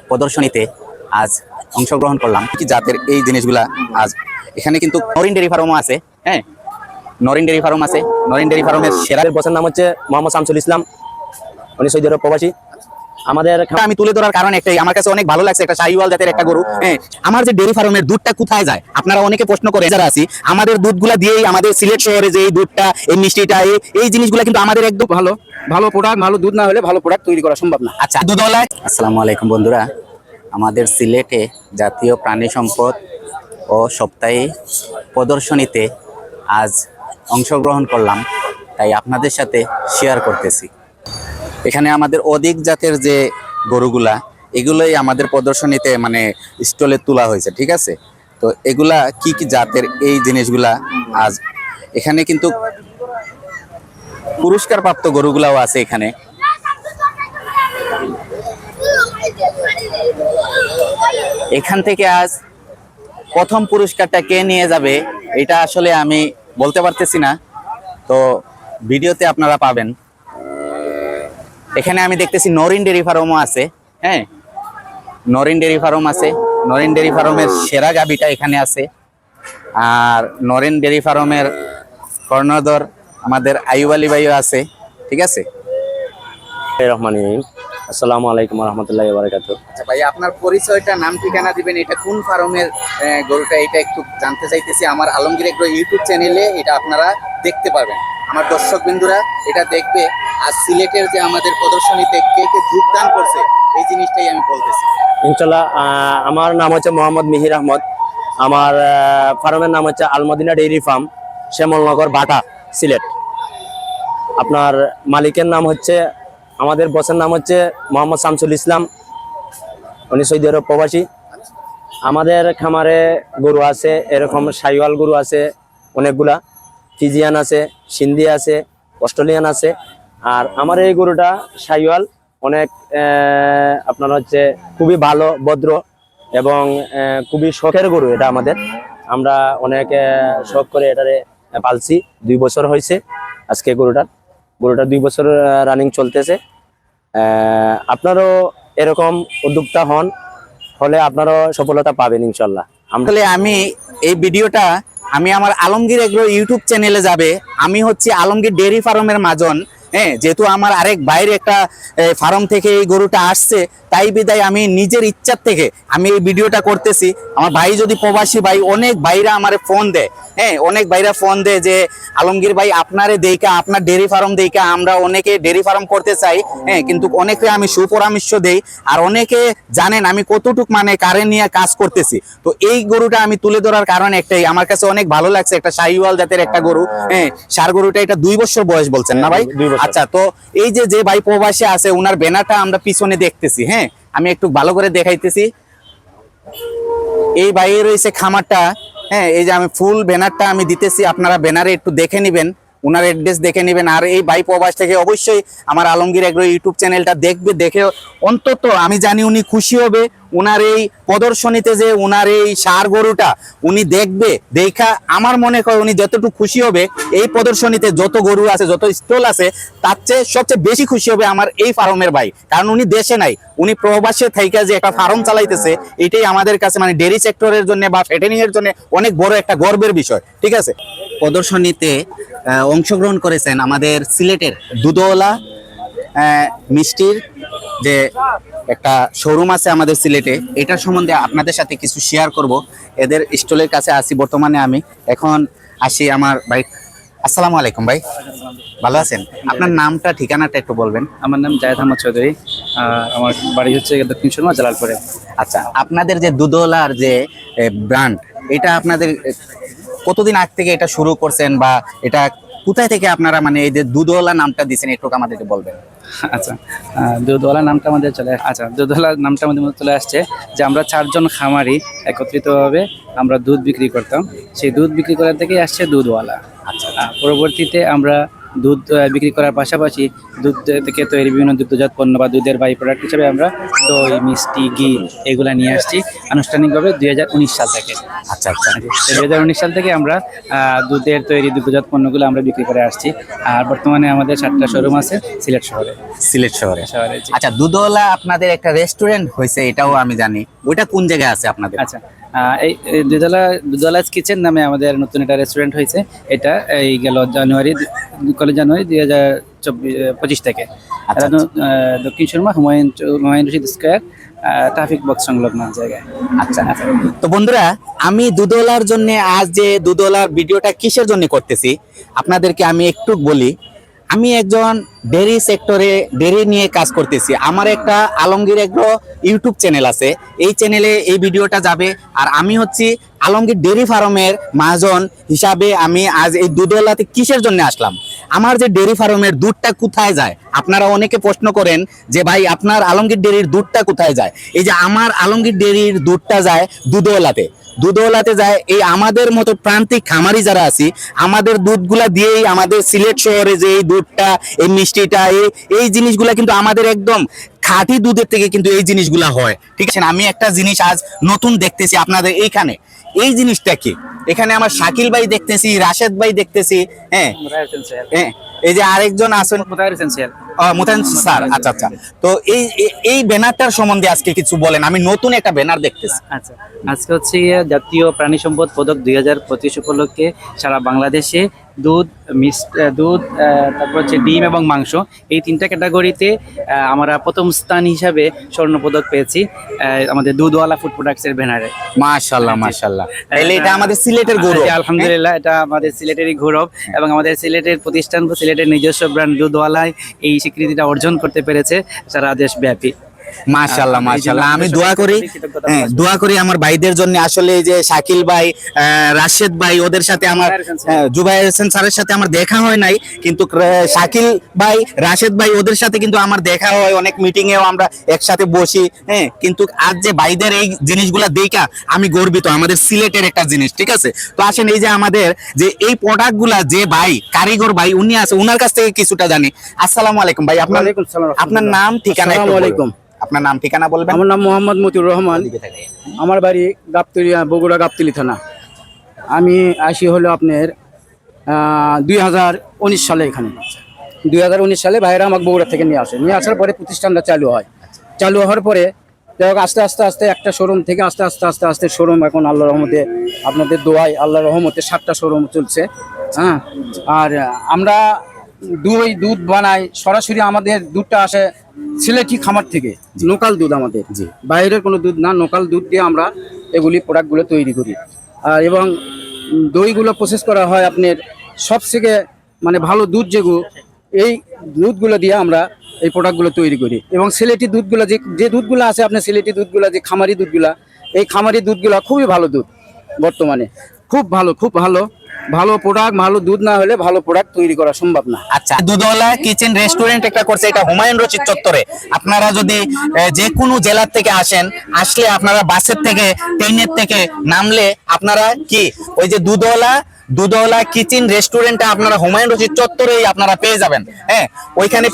প্রদর্শনীতে আজ অংশগ্রহণ করলাম। কি জাতের এই জিনিসগুলা আজ এখানে কিন্তু নরিন ডেয়ারি ফার্মও আছে। হ্যাঁ, নরিন ডেয়ারি ফার্ম আছে। নরিন ডেয়ারি ফার্মের সেরা বছর নাম হচ্ছে মোহাম্মদ শামসুল ইসলাম, উনি সৌদি আরব প্রবাসী। আমাদের আমি তুলে ধরার কারণ একটাই, আমার কাছে অনেক ভালো লাগছে একটা শাহিওয়াল জাতের একটা গরু। হ্যাঁ, আমার যে ডেয়ারি ফার্মের দুধটা কোথায় যায় আপনারা অনেকে প্রশ্ন করে যারা আছি, আমাদের দুধগুলা দিয়েই আমাদের সিলেট শহরে যে এই দুধটা, এই মিষ্টিটা, এই জিনিসগুলা কিন্তু আমাদের একদম ভালো ভালো প্রোডাক্ট, ভালো দুধ না হলে ভালো প্রোডাক্ট তৈরি করা সম্ভব না। আচ্ছা, দুধওয়ালায় আসসালামু আলাইকুম বন্ধুরা। আমাদের সিলেটে জাতীয় প্রাণী সম্পদ ও সপ্তাহে প্রদর্শনীতে আজ অংশগ্রহণ করলাম, তাই আপনাদের সাথে শেয়ার করতেছি। এখানে আমাদের অধিক জাতের যে গরুগুলা, এগুলোই আমাদের প্রদর্শনীতে মানে স্টলে তোলা হয়েছে, ঠিক আছে। তো এগুলা কি কি জাতের এই জিনিসগুলা আজ এখানে কিন্তু পুরস্কার প্রাপ্ত গরুগুলাও আছে এখানে। এখান থেকে আজ প্রথম পুরস্কারটা কে নিয়ে যাবে এটা আসলে আমি বলতে পারতেছি না, তো ভিডিওতে আপনারা পাবেন। এখানে আমি দেখতেছি নরিন ডেয়ারি ফার্মও আছে। হ্যাঁ, নরিন ডেয়ারি ফার্ম আছে। নরিন ডেয়ারি ফার্মের সেরা গাবিটা এখানে আছে। আর নরিন ডেয়ারি ফার্মের কর্ণধর আমাদের আইয়ুব আলী ভাইও আছে, ঠিক আছে। রহমান আসসালামু আলাইকুম রহমতুল্লাহ বারাকাতু। আচ্ছা ভাই, আপনার পরিচয়টা, নাম ঠিকানা দিবেন, এটা কোন ফার্মের গরুটা, এটা একটু জানতে চাইতেছি। আমার আলমগীর এগ্রো ইউটিউব চ্যানেলে এটা আপনারা দেখতে পারবেন। আমার দর্শক বিন্দুরা এটা দেখবে। আর সিলেটের যে আমাদের প্রদর্শনীতে কে কে যোগদান করছে এই জিনিসটাই আমি বলতেছি। ইনশাল্লাহ, আমার নাম হচ্ছে মোহাম্মদ মিহির আহমদ। আমার ফার্মের নাম হচ্ছে আলমদিনা ডেইরি ফার্ম, শ্যামলনগর, বাটা, সিলেট। আপনার মালিকের নাম হচ্ছে, আমাদের বসের নাম হচ্ছে মোহাম্মদ শামসুল ইসলাম, উনি সৌদি আরব প্রবাসী। আমাদের খামারে গরু আছে, এরকম শাহিওয়াল গরু আছে অনেকগুলা, ফিজিয়ান আছে, সিন্ধি আছে, অস্ট্রেলিয়ান আছে। আর আমার এই গরুটা শাহিওয়াল, অনেক আপনার হচ্ছে খুবই ভালো, ভদ্র এবং খুবই শখের গরু এটা আমাদের। আমরা অনেক শখ করে এটারে পালছি। 2 বছর হয়েছে আজকে গরুটা 2 বছর রানিং চলতেছে। আপনারও এরকম উদ্যোক্তা হলে আপনারও সফলতা পাবেন ইনশাল্লাহ। আসলে আমি এই ভিডিওটা আমি আমার আলমগীর এগ্রো ইউটিউব চ্যানেলে যাবে। আমি হচ্ছে আলমগীর ডেয়ারি ফার্মের মাজন। হ্যাঁ, যেহেতু আমার আরেক ভাইয়ের একটা ফার্ম থেকে এই গরুটা আসছে, তাই বিদায় আমি নিজের ইচ্ছার থেকে আমি এই ভিডিওটা করতেছি। আমার ভাই যদি প্রবাসী ভাই, অনেক ভাইরা আমারে ফোন দেয়। হ্যাঁ, অনেক ভাইরা ফোন দেয় যে আলমগীর ভাই আপনারে দেইকা, আপনার ডেয়ারি ফার্ম দেইকা আমরা অনেকে ডেয়ারি ফার্ম করতে চাই। হ্যাঁ, কিন্তু অনেকে আমি সুপরামর্শ দেই। আর অনেকে জানেন আমি কতটুক মানে কারে নিয়ে কাজ করতেছি। তো এই গরুটা আমি তুলে ধরার কারণ একটাই, আমার কাছে অনেক ভালো লাগছে। একটা শাহিওয়াল জাতের একটা গরু। হ্যাঁ, সার গরুটা এটা 2 বছর বয়স বলছেন না ভাই? 2 বছর। আচ্ছা, তো এই যে ভাই প্রবাসী আছে, ওনার ব্যানারটা আমরা পিছনে দেখতেছি। হ্যাঁ, আমি একটু ভালো করে দেখাইতেছি। এই ভাইয়ের রয়েছে খামারটা। হ্যাঁ, এই যে আমি ফুল ব্যানারটা আমি দিতেছি, আপনারা ব্যানারে একটু দেখে নেবেন, ওনার অ্যাড্রেস দেখে নেবেন। আর এই ভাই প্রবাস থেকে অবশ্যই আমার আলমগীর এগ্রো ইউটিউব চ্যানেলটা দেখবে। দেখে অন্তত আমি জানি উনি খুশি হবে। ওনার এই প্রদর্শনীতে যে ওনার এই ষাঁড় গরুটা উনি দেখবে, দেখা আমার মনে হয় উনি যতটুকু খুশি হবে, এই প্রদর্শনীতে যত গরু আছে, যত স্টল আছে, তার চেয়ে সবচেয়ে বেশি খুশি হবে আমার এই ফার্মের ভাই। কারণ উনি দেশে নাই, উনি প্রবাসে থাইকা যে একটা ফার্ম চালাইতেছে, এটাই আমাদের কাছে মানে ডেয়ারি সেক্টরের জন্য বা ফ্যাটেনিং এর জন্য অনেক বড় একটা গর্বের বিষয়, ঠিক আছে। প্রদর্শনীতে অংশগ্রহণ করেছেন আমাদের সিলেটের দুধওয়ালা মিষ্টির যে একটা শোরুম আছে আমাদের সিলেটে, এটার সম্বন্ধে আপনাদের সাথে কিছু শেয়ার করব। এদের স্টলের কাছে আসি বর্তমানে আমি। এখন আসি আমার ভাই। আসসালামু আলাইকুম ভাই, ভালো আছেন? আপনার নামটা, ঠিকানাটা একটু বলবেন। আমার নাম জায়েদ আহমদ চৌধুরী, আমার বাড়ি হচ্ছে দক্ষিণ সুরমা, জালালপুরে। আচ্ছা, আপনাদের যে দুধওয়ালার যে ব্র্যান্ড, এটা আপনাদের কতদিন আগ থেকে এটা শুরু করছেন, বা এটা কোথায় থেকে আপনারা মানে এই যে দুধওয়ালা নামটা দিচ্ছেন, একটু আমাদেরকে বলবেন। আচ্ছা, দুধওয়ালা নামটা আমাদের দুধওয়ালা নামটা আমাদের মধ্যে চলে আসছে যে আমরা 4 জন খামারি একত্রিতভাবে আমরা দুধ বিক্রি করতাম। সেই দুধ বিক্রি করার থেকেই আসছে দুধওয়ালা। আচ্ছা, পরবর্তীতে আমরা দুধ বিক্রি করার পাশাপাশি দুধ থেকে তৈরি বিভিন্ন দুগ্ধজাত পণ্য বা দুধের বাই প্রোডাক্ট হিসেবে আমরা দই, মিষ্টি, ঘি এগুলা নিয়ে আসছি আনুষ্ঠানিকভাবে 2019 সাল থেকে। আচ্ছা আচ্ছা 2019 সাল থেকে আমরা দুধের তৈরি দুগ্ধজাত পণ্যগুলো আমরা বিক্রি করে আসছি। আর বর্তমানে আমাদের 7টা শোরুম আছে সিলেট শহরে। সিলেট শহরে। জি। আচ্ছা, দুধওয়ালা আপনাদের একটা রেস্টুরেন্ট হয়েছে, এটাও আমি জানি, ওইটা কোন জায়গায় আছে আপনাদের? আচ্ছা, এই দুধওয়ালাজ কিচেন নামে আমাদের নতুন একটা রেস্টুরেন্ট হয়েছে। এটা এই গেল জানুয়ারি 2025 থেকে। আচ্ছা, এটা Dakshin Surma Humayun Rashid square traffic box সংলগ্ন জায়গায়। আচ্ছা, তো বন্ধুরা, আমি দুধওয়ালার জন্য আজ যে দুধওয়ালার ভিডিওটা কিসের জন্য করতেছি আপনাদেরকে আমি একটু বলি। আমি একজন ডেয়ারি সেক্টরে ডেয়ারি নিয়ে কাজ করতেছি। আমার একটা আলমগীর এগ্রো ইউটিউব চ্যানেল আছে, এই চ্যানেলে এই ভিডিওটা যাবে। আর আমি হচ্ছি আলমগীর ডেয়ারি ফার্মের মহাজন হিসাবে আমি আজ এই দুধওয়ালাতে কিসের জন্য আসলাম। আমার যে ডেয়ারি ফার্মের দুধটা কোথায় যায়, আপনারা অনেকে প্রশ্ন করেন যে ভাই আপনার আলমগীর ডেয়ারির দুধটা কোথায় যায়। এই যে আমার আলমগীর ডেয়ারির দুধটা যায় দুধওয়ালাতে যায়। এই আমাদের মতো প্রান্তিক খামারি যারা আছি, আমাদের দুধগুলা দিয়েই আমাদের সিলেট শহরে যে এই দুধটা, এই মিষ্টিটা, এই জিনিসগুলা কিন্তু আমাদের একদম খাঁটি দুধের থেকে কিন্তু এই জিনিসগুলা হয়। ঠিক আছে, আমি একটা জিনিস আজ নতুন দেখতেছি আপনাদের এইখানে। এই জিনিসটা কি, এখানে আমার শাকিল ভাই দেখতেছি, রাশেদ ভাই দেখতেছি, হ্যাঁ, এই যে আরেকজন আছেন মোতায়েন স্যার। আচ্ছা আচ্ছা, তো এই ব্যানারটার সম্বন্ধে আজকে কিছু বলেন। আমি নতুন একটা ব্যানার দেখতেছি। আচ্ছা, আজকে হচ্ছে জাতীয় প্রাণী সম্পদ পদক 2025 উপলক্ষে সারা বাংলাদেশে দুধ, তারপর হচ্ছে ডিম এবং মাংস, এই 3টা ক্যাটাগরিতে আমরা প্রথম স্থান হিসাবে স্বর্ণপদক পেয়েছি আমাদের দুধওয়ালা ফুড প্রোডাক্টস এর ব্যানারে। মাশাআল্লাহ মাশাআল্লাহ, তাহলে এটা আমাদের সিলেটের গৌরব। আলহামদুলিল্লাহ, এটা আমাদের সিলেটেরই গৌরব এবং আমাদের সিলেটের প্রতিষ্ঠান, সিলেটের নিজস্ব ব্র্যান্ড দুধওয়ালায় এই স্বীকৃতিটা অর্জন করতে পেরেছে সারা দেশব্যাপী। মাশাআল্লাহ মাশাআল্লাহ, আমি দোয়া করি আমার ভাইদের জন্য। আসলে এই যে শাকিল ভাই, রাশেদ ভাই, ওদের সাথে আমার জুবাইর হোসেন স্যারের সাথে আমার দেখা হয় নাই, কিন্তু শাকিল ভাই, রাশেদ ভাই, ওদের সাথে কিন্তু আমার দেখা হয়, অনেক মিটিং এও আমরা একসাথে বসি। হ্যাঁ, কিন্তু আজ যে ভাইদের এই জিনিসগুলা দেখা আমি গর্বিত, আমাদের সিলেটের একটা জিনিস। ঠিক আছে, তো আসেন এই যে আমাদের যে এই প্রোডাক্টগুলা যে ভাই কারিগর ভাই উনি আছে, ওনার কাছ থেকে কিছুটা জানি। আসসালামু আলাইকুম ভাই, আপনার নাম ঠিকানা একটু বলবেন? আপনার নাম ঠিকানা বলবেন? আমার নাম মোহাম্মদ মতিউর রহমান, আমার বাড়ি গাবতলিয়া, বগুড়া গাবতলি থানা। আমি আসি হলো আপনার 2019 সালে। এখানে 2019 সালে ভাইরা আমাকে বগুড়া থেকে নিয়ে আসার পরে প্রতিষ্ঠানটা চালু হওয়ার পরে আস্তে আস্তে একটা শোরুম থেকে আস্তে শোরুম এখন আল্লাহর রহমতে, আপনাদের দোয়ায় আল্লাহর রহমতে 7টা শোরুম চলছে। হ্যাঁ, আর আমরা দুধ বানাই সরাসরি, আমাদের দুধটা আসে সিলেটি খামার থেকে, লোকাল দুধ আমাদের, বাইরের কোনো দুধ না, লোকাল দুধ দিয়ে আমরা এগুলি প্রোডাক্টগুলো তৈরি করি। আর এবং দইগুলো প্রসেস করা হয় আপনার সবথেকে মানে ভালো দুধ যেগুলো, এই দুধগুলো দিয়ে আমরা এই প্রোডাক্টগুলো তৈরি করি। এবং সিলেটি দুধগুলো যে দুধগুলো আছে আপনার সিলেটি দুধগুলো, যে খামারি দুধগুলা, এই খামারি দুধগুলো খুবই ভালো দুধ, বর্তমানে খুব ভালো প্রোডাক্ট। ভালো দুধ না হলে ভালো প্রোডাক্ট তৈরি করা সম্ভব না। আচ্ছা, দুধওয়ালা কিচেন রেস্টুরেন্ট একটা করছে, এটা হুমায়ুন রশিদ চত্বরে। আপনারা যদি যে কোনো জেলার থেকে আসলে আপনারা বাসের থেকে, ট্রেনের থেকে নামলে আপনারা কি ওই যে দুধওয়ালা কিচেন রেস্টুরেন্টটা আপনারা হুমায়ুন রশিদ চত্বরেই আপনারা পেয়ে যাবেন। হ্যাঁ, ওইখানে